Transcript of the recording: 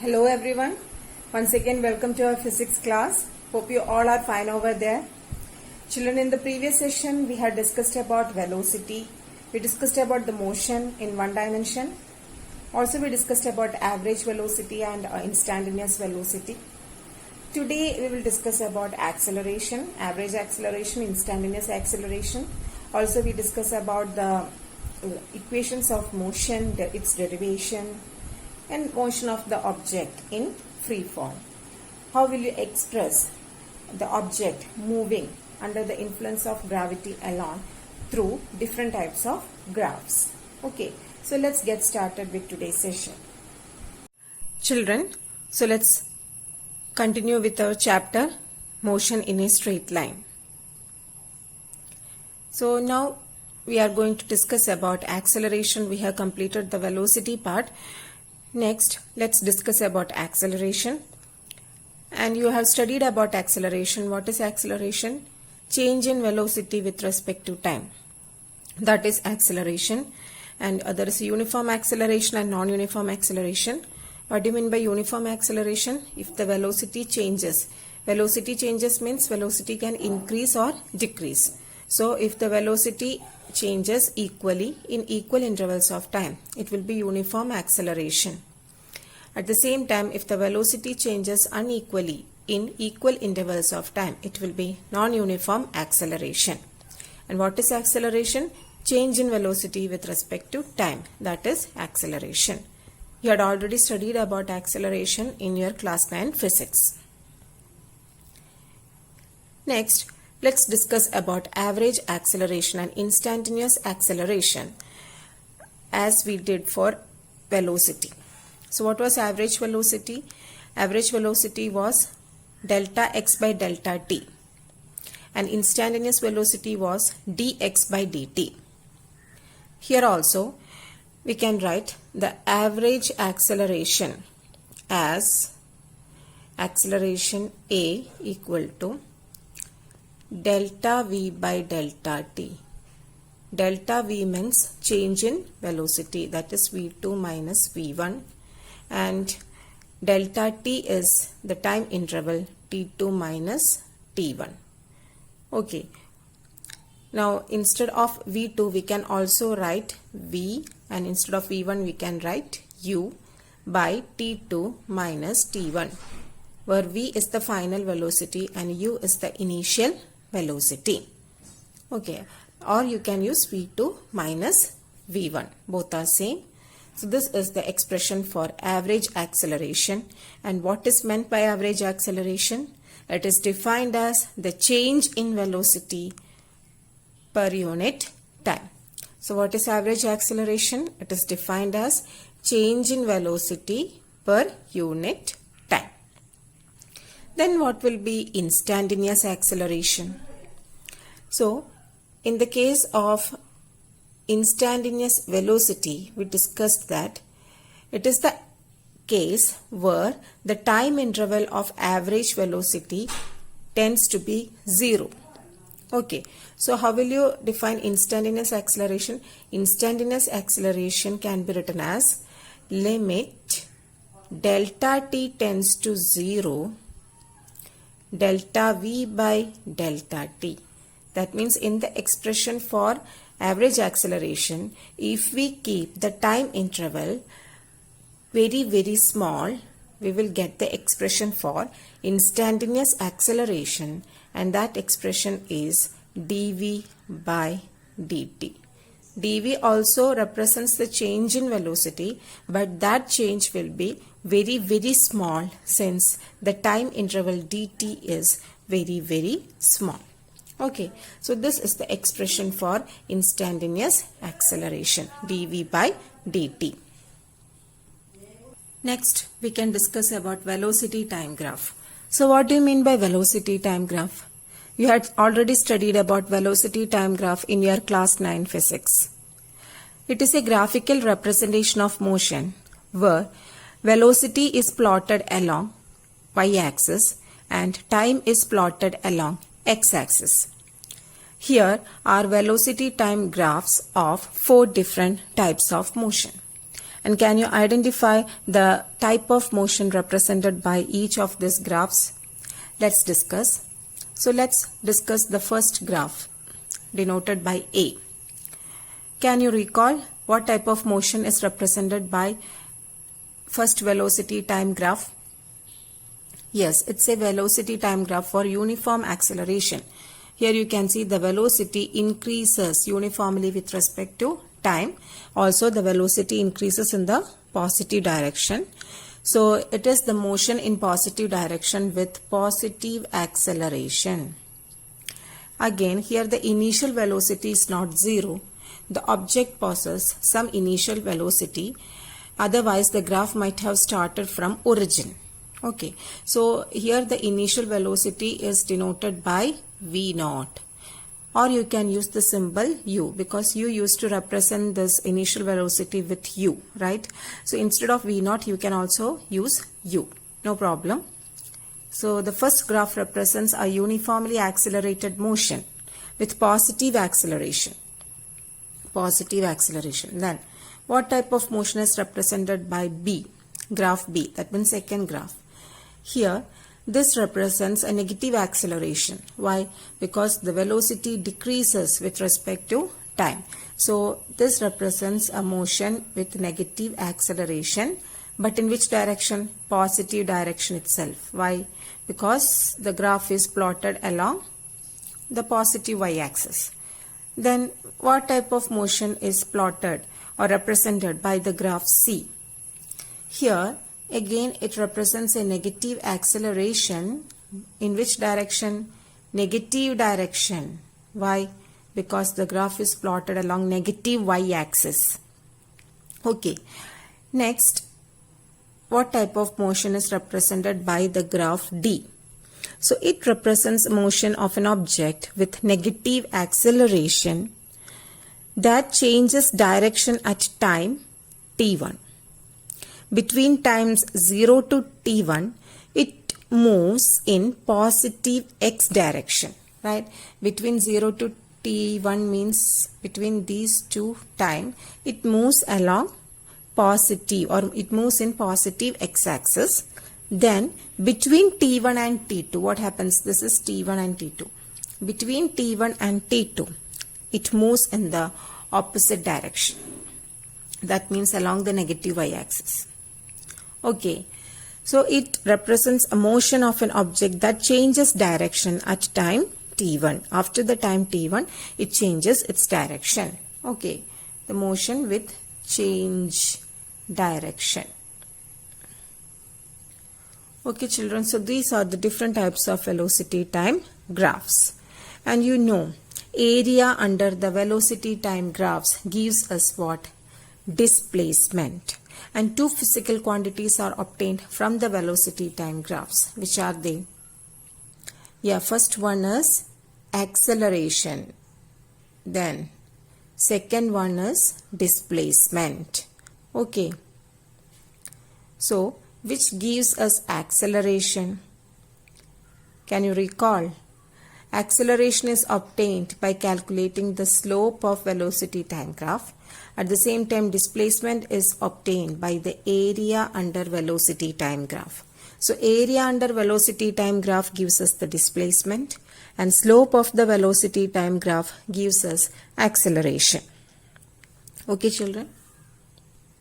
Hello everyone. Once again welcome to our physics class. Hope you all are fine over there. Children, in the previous session we had discussed about velocity. We discussed about the motion in one dimension. Also we discussed about average velocity and instantaneous velocity. Today we will discuss about acceleration, average acceleration, instantaneous acceleration. Also we discuss about the equations of motion, its derivation, and motion of the object in free fall. How will you express the object moving under the influence of gravity alone through different types of graphs? Okay, so let's get started with today's session. Children, so let's continue with our chapter motion in a straight line. So now we are going to discuss about acceleration. We have completed the velocity part. Next, let's discuss about acceleration. And you have studied about acceleration. What is acceleration? Change in velocity with respect to time. That is acceleration. And there is uniform acceleration and non-uniform acceleration. What do you mean by uniform acceleration? If the velocity changes means velocity can increase or decrease. So if the velocity changes equally in equal intervals of time, it will be uniform acceleration. At the same time, if the velocity changes unequally in equal intervals of time, it will be non-uniform acceleration. And what is acceleration? Change in velocity with respect to time. That is acceleration. You had already studied about acceleration in your class 9 physics. Next, let's discuss about average acceleration and instantaneous acceleration as we did for velocity. So what was average velocity? Average velocity was delta x by delta t, and instantaneous velocity was dx by dt. Here also we can write the average acceleration as acceleration A equal to delta v by delta t. Delta v means change in velocity, that is v2 minus v1, and delta t is the time interval t2 minus t1. Okay. Now instead of v2 we can also write v, and instead of v1 we can write u by t2 minus t1, where v is the final velocity and u is the initial velocity. Okay, or you can use v2 minus v1, both are same. So this is the expression for average acceleration. And what is meant by average acceleration? It is defined as the change in velocity per unit time. So what is average acceleration? It is defined as change in velocity per unit time. Then what will be instantaneous acceleration? So in the case of instantaneous velocity, we discussed that it is the case where the time interval of average velocity tends to be 0. Okay, so how will you define instantaneous acceleration? Instantaneous acceleration can be written as limit delta t tends to 0 delta v by delta t. That means in the expression for average acceleration, if we keep the time interval very small, we will get the expression for instantaneous acceleration, and that expression is dv by dt. dv also represents the change in velocity, but that change will be very small since the time interval dt is very small. Okay, so this is the expression for instantaneous acceleration, dv by dt. Next, we can discuss about velocity time graph. So what do you mean by velocity time graph? You had already studied about velocity time graph in your class 9 physics. It is a graphical representation of motion where velocity is plotted along y-axis and time is plotted along x-axis. Here are velocity time graphs of 4 different types of motion. And can you identify the type of motion represented by each of these graphs? Let's discuss. So let's discuss the first graph denoted by A. Can you recall what type of motion is represented by first velocity time graph? Yes, it's a velocity time graph for uniform acceleration. Here you can see the velocity increases uniformly with respect to time. Also the velocity increases in the positive direction. So it is the motion in positive direction with positive acceleration. Again, here the initial velocity is not zero. The object possesses some initial velocity. Otherwise, the graph might have started from origin. Okay, so here the initial velocity is denoted by V0. Or you can use the symbol U, because U used to represent this initial velocity with U, right? So instead of V0, you can also use U. No problem. So the first graph represents a uniformly accelerated motion with positive acceleration. Positive acceleration. Then what type of motion is represented by B? Graph B, that means second graph. Here this represents a negative acceleration. Why? Because the velocity decreases with respect to time. So this represents a motion with negative acceleration, but in which direction? Positive direction itself. Why? Because the graph is plotted along the positive y-axis. Then what type of motion is plotted or represented by the graph C? Here again it represents a negative acceleration. In which direction? Negative direction. Why? Because the graph is plotted along negative y-axis. Okay. Next, what type of motion is represented by the graph D? So it represents motion of an object with negative acceleration that changes direction at time t1. Between times 0 to t1, it moves in positive x direction, right? Between 0 to t1 means between these two time, it moves along positive, or it moves in positive x-axis. Then between t1 and t2, what happens? This is t1 and t2. Between t1 and t2, it moves in the opposite direction. That means along the negative y-axis. Okay, so it represents a motion of an object that changes direction at time t1. After the time t1, it changes its direction. Okay, the motion with change direction. Okay children, so these are the different types of velocity time graphs. And you know, area under the velocity time graphs gives us what? Displacement. And two physical quantities are obtained from the velocity time graphs. Which are they? Yeah, first one is acceleration. Then second one is displacement. Okay. So which gives us acceleration? Can you recall? Acceleration is obtained by calculating the slope of velocity time graph. At the same time, displacement is obtained by the area under velocity time graph. So area under velocity time graph gives us the displacement, and slope of the velocity time graph gives us acceleration. Okay children?